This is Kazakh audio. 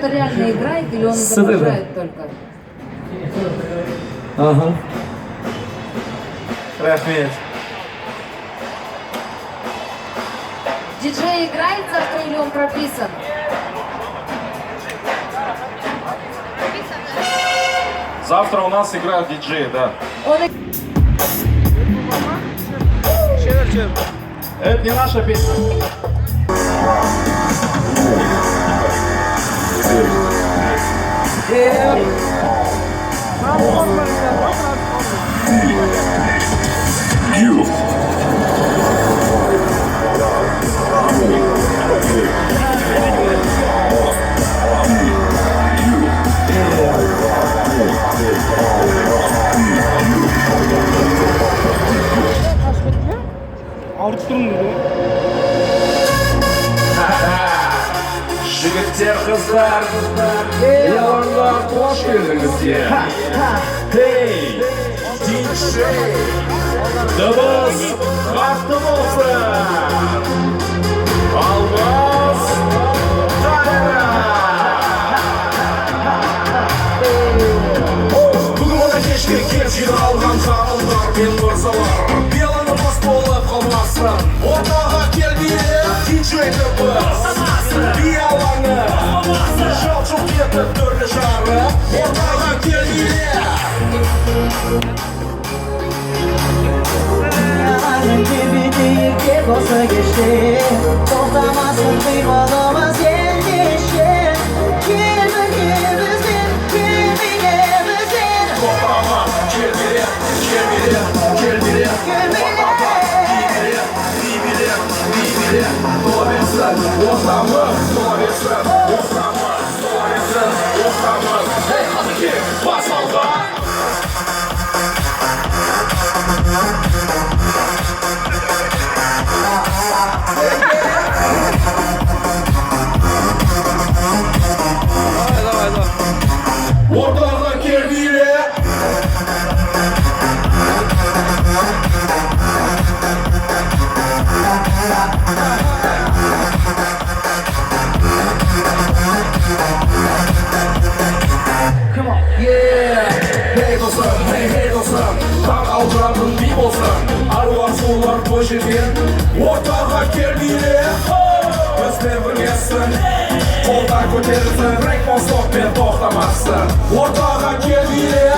кто-то реально играет или он изображает только? Ага. Рахмет. Диджей играет завтра или он прописан? Завтра у нас играют диджеи, да. Он... Это не наша песня. Жігіттер, қыздар, елорда қош келдіңіздер. Hey, DJ, дыбыс қатты болсын. Алмаз Тайра. Бүгін оны кешке кеп жиналған жанымдар мен мырзалар. Беланы бос болып қалмасын. Ортаға келмейді DJ дыбыс. Би алаңы, жал-жол етіп түрлі жары. Ортаға келмейді. Gibi olsa geçti. Toplamasın duymadığımız endişe. Kimimizin. Toplama, gel bire. Ortamız. Hey, hadi gel, bas alda. Ortaga gel bire. Come on, yeah. Hey dostum, tam aldırandın bir olsun. Arılar sular koşurken, ortaga gel bire. Gözler birgesin, kollar ko'tarilsin, rank non stop men to'xtamassin. Ortaga gel bire.